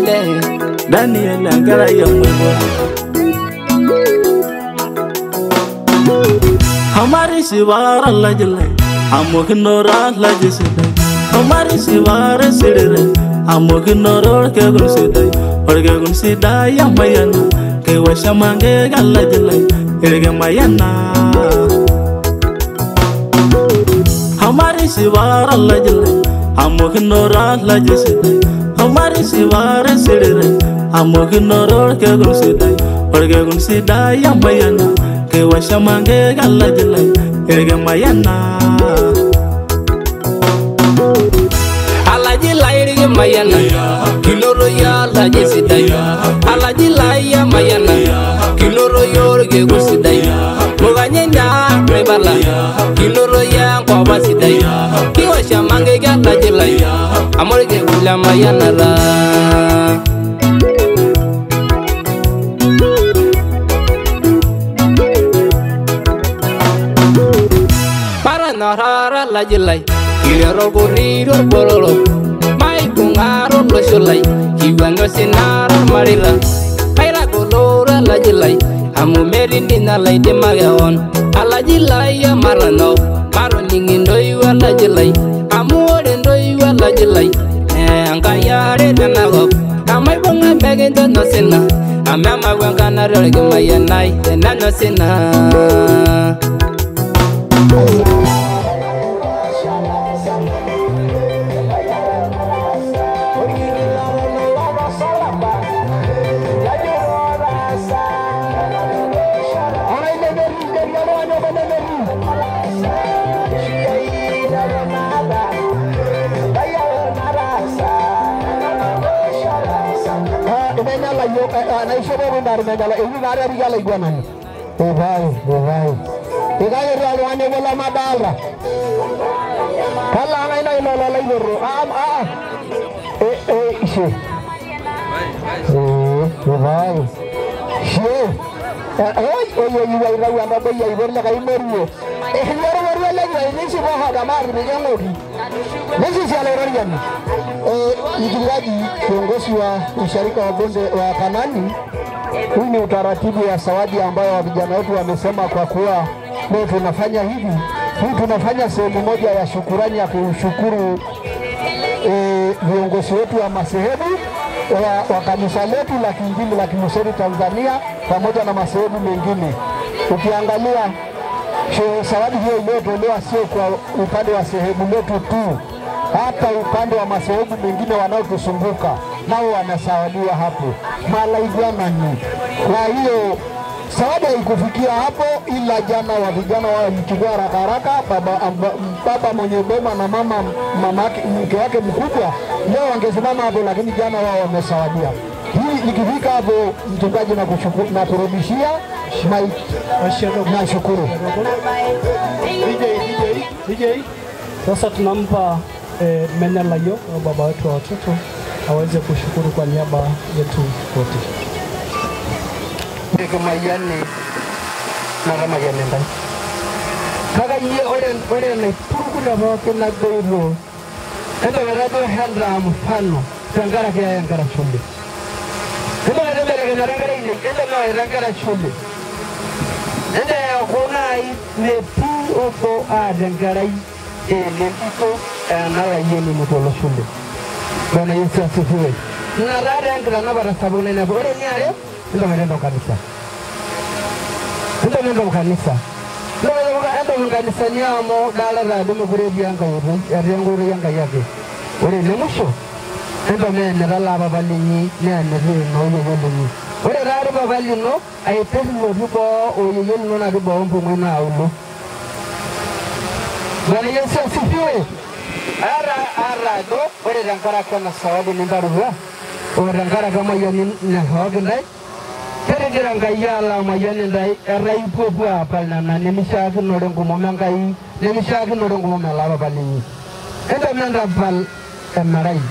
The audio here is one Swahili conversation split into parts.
Daniel Angara Yambo Hamari Sivara Lajale Amokinora Lajisida Hamari Sivara Sidere Amokinora Kagun Sidai Orgagun Sida Yamayana Kewashamange Galajale Irgamayana Hamari Sivara Lajale Amokinora Lajisida Hamari Sivara Sidere Amokinora Kagun Sidai Orgagun Sida Yamayana Kewashamange Galajale Irgamayana Alajilai Mayana Kinoro ya Lajisidai Alajilai Mayana Kinoro yorge gusidai Muganyenya Rebala Kinoro ya Kwawasidai Kiwashamange Galajilai Amorge Gula Mayana ra Narara Lajilai, Kilero Guriro Borolo, Mai Kungaro Losholai, Kiwango Sinara Marilla, Paira Golora Lajilai, Amu Merindina Lady Magaon, Alajilai Marano, Maroning in Doyua Lajilai, Amu and Doyua Lajilai, Ankayare Nanago, Amabunga Megan Nosina, Amama Wangana Regamayana, and Nanosina. Kiongozi wa usharika wa bonde wa Kanani, huu ni utaratibu ya zawadi ambayo vijana wetu wamesema kwa kuwa leo tunafanya hivi. Hii tunafanya sehemu moja ya shukurani ya kushukuru viongozi wetu wa masehebu wa kanisa letu la Kiinjili la Kilutheri Tanzania pamoja na masehebu mengine. Ukiangalia zawadi hiyo imetolewa sio kwa upande wa sehebu letu tu, hata upande wa masehebu mengine wanaotusumbuka nao wanasawadiwa hapo malaigwanani. Kwa hiyo zawadi haikufikia hapo, ila jana wa vijana walichukua haraka baba mwenye boma na mama mke wake mkubwa leo wangesimama hapo, lakini jana wao wamesawadia. Hii nikifika hapo mchungaji na kurudishia na shukuru. DJ sasa tunampa Menelayo baba wetu wa watoto aweze kushukuru kwa niaba yetu wote. Kama yani na kama yani ndani. Kaga yeye ore na tukura boke na doiro. Endo werato handra mfano tangara kia yangara shule. Endo werato na rangara ile endo na rangara shule. Endo kuna ne pu opo a rangara lempito nala yeni mutolo shule. Bwana Yesu asifiwe. Na rada yangu na bara sabuni na bore ni ayo ndo mendo kanisa. Ndo mendo kanisa. Ndo kanisa ni amo dala la dumo kure bianga yuru yangu yanga yake. Ore nemusho. Ndo mena dala baba linyi ne anere no yoni. Ore rada baba lino ay pelu rubo o yoni no na rubo ombo mwina aulo. Bwana Yesu asifiwe. Ara do ore rangara kana sawadi nindaruwa. Ore rangara kama yani na hoge ndai. Tere rangaya la mayani ndai rai popua palna na nemishaki norengo momangai nemishaki norengo momela bali. Endo menda bal emarai.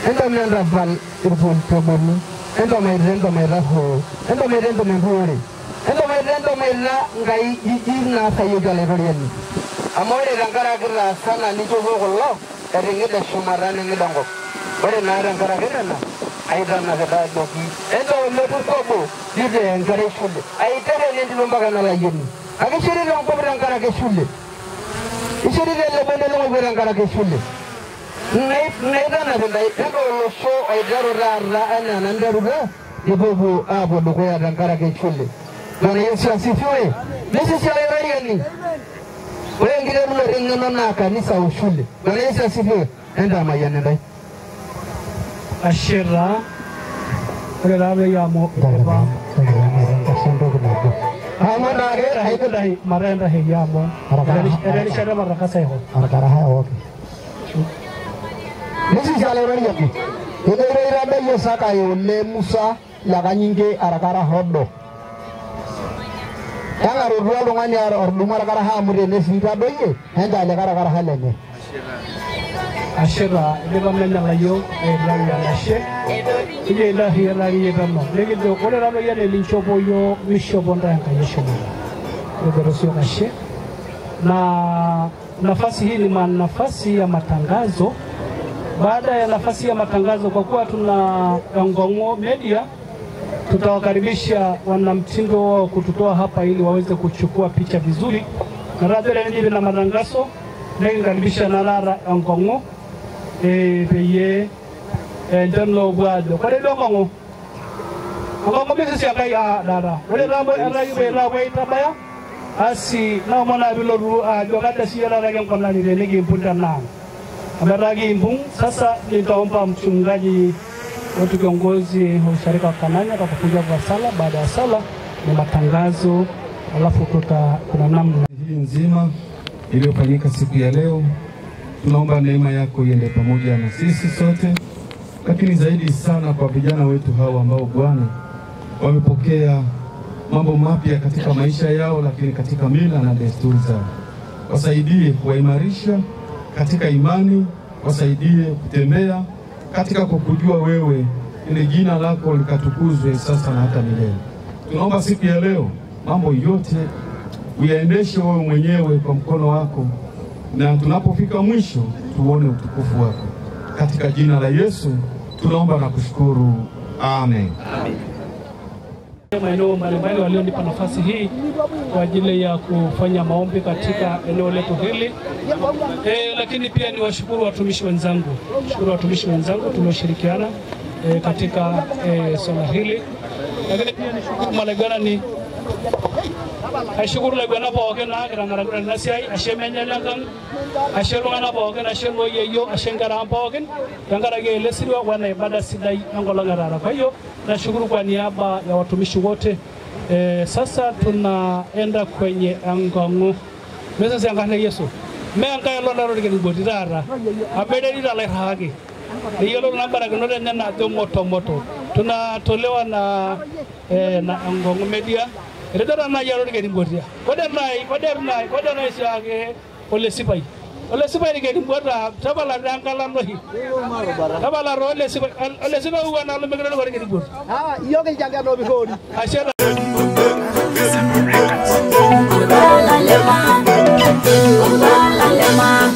Endo menda bal irfun tomoni. Endo mai raho. Endo mai rendo membore. Endo mai la ngai ina sayo gale roriani. Amore rangara kira sana ni jogo gollo. Eringi da shumarani ngidango. Ore na rangara kira na. aidana kedadoki enda oletu kobo dite enkare shule aitere nendino mpaka nalayeni akishirita nkopita nkarake shule ishirita lebende ngopita nkarake shule naidana tendai enda olosho aiteru taata enaa nanteruta ipopuo apuo dukuya tenkarake shule Bwana Yesu asifiwe. Sisi alairariani ore enkiterunoto eng'eno naa kanisa o shule. Bwana Yesu asifiwe. Enda mayian endai. Ashira ore rabe yamo eba amana era haikudai marenda he yamo ereni shara marakasa ho arakara ha ho Sisi alairariani ore rabe yosaka yole Musa lakanyinge arakara hodo Yang arudua lungan ya ordumar karaha murene sita doye henda le karaha lenye Ashira deba mena layo layo lashe ile ilahi layo dama legi do kole rabo ya le linchopo yo mishopo ndanga yesho ndio sio lashe na nafasi hii ni nafasi ya matangazo baada ya nafasi ya matangazo kwa kuwa tuna Ngongo Media tutawakaribisha wanamtindo wao kututoa hapa ili waweze kuchukua picha vizuri na radhele ndiye na matangazo ngengaribisha na lara Ngongo peye ndemlo gwado kwa leo Ngongo bisi siakai dara wale rambo arayu rambo itabaya asi na mwana biloru jogada siala rage kona ni negi mpunta na ameragi mbung sasa nitaomba mchungaji watu kiongozi wa usharika wa Kananya kwa kuja kwa sala baada ya sala ni matangazo alafu kuna namna hii nzima iliyofanyika siku ya leo. Tunaomba neema yako iende pamoja na sisi sote, lakini zaidi sana kwa vijana wetu hawa ambao Bwana wamepokea mambo mapya katika maisha yao, lakini katika mila na desturi zao. Wasaidie kuimarisha katika imani, wasaidie kutembea katika kukujua wewe, ili jina lako likatukuzwe sasa na hata milele. Tunaomba siku ya leo mambo yote uyaendeshe wewe mwenyewe kwa mkono wako, na tunapofika mwisho tuone utukufu wako. Katika jina la Yesu tunaomba na kushukuru. Amen. Maeneo mbalimbali walionipa nafasi hii kwa ajili ya kufanya maombi katika eneo letu hili. Lakini pia ni washukuru watumishi wenzangu tulioshirikiana katika swala hili. Lakini pia ni shukuru malagana ni ashukuru lagana pa wakena grangara nasiai ashemenya langan ashelo pa wakena ashelo yeyo ashengara pa waken ngara gele sirwa wana ibada sidai angola ngarara. Kwa hiyo nashukuru kwa niaba ya watumishi wote. Sasa tunaenda kwenye Ngongo. Mesa siangana Yesu. Menga yalo na rodi ngiboti rara. Abede ni dala hagi. Yalo nambara gnole nena to moto. Tunatolewa na Ngongo Media. Redara na yalo ngiboti. Kodernai siage ole sipai ni ngibota tabala dangala lohi. Tabala ole sipai wana lo megro ngori ngiboti. Iyo ke janga no bikori Ashera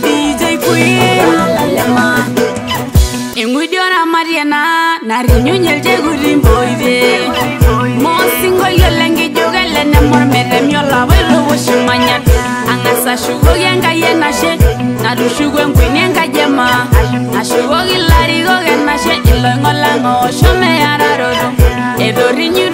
DJ Ingudiora Mariana Narinyunyel Jegurimboide Mosingo Yolengi Jogale Nemormedem Yola Welo Washimanya Angasa Shugo Yanga Yenashe Narushugo Nkwenyenga Jema Ashugo Gilari Gogenashe Ilongolango Shome Ararodo Edorinyu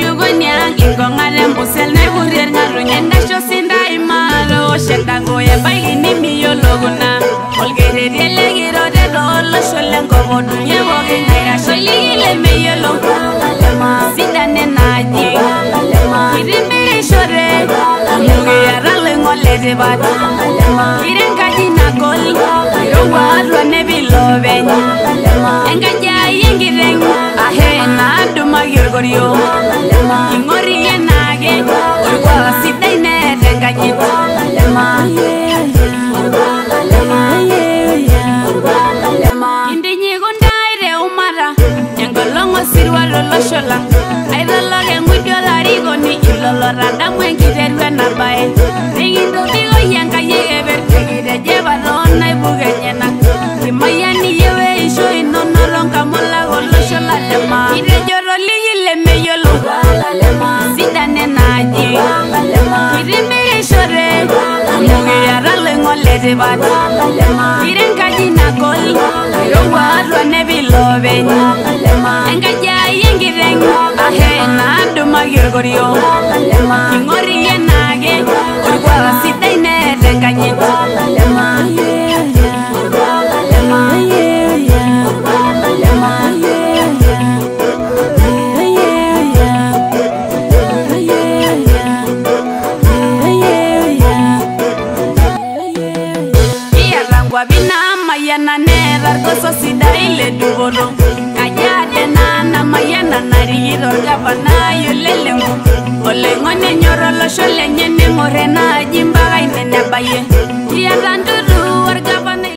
Yugonya Ingongare Musel Negurier Narunyenda Shosinda Imalo Shendango Yabaini Miyologuna Olgere Delegiro de Dolo Sholengo Bodu Yewoge Naira Sholigile Meyolo Sidane Naji Irime Shore Mugi Aralengo Ledebat Irengaji Nakol Yowa Rwane Biloven Engaja Yengireng Ahena Duma Girgorio Ingori Yenage Urwa Sidane Rengaji Indinyi Gundaire Umara Nyangolongo Sirwa Lolo Shola Aidala Gengudio Larigoni Ilolo Rada Mwengiderwe Nabae Ringindo Bigo Yanga Yegeber Kegire Jeba Dona Ibugenyena Kimayani Yewe Isho Inonolonga Mola Golo Shola netipat irenkaji nagol irowua atua nebilobe enkaji ai enkiteng ahe naadumaki orkorio king'or iyie naake orkuak sidai neeta enkanyit Mayana never goso sidai le duvono Kajade nana mayana narigiro gavana yulelengo Olengo ne nyoro lo shole nyene morena jimbaga inene baye Iya tandu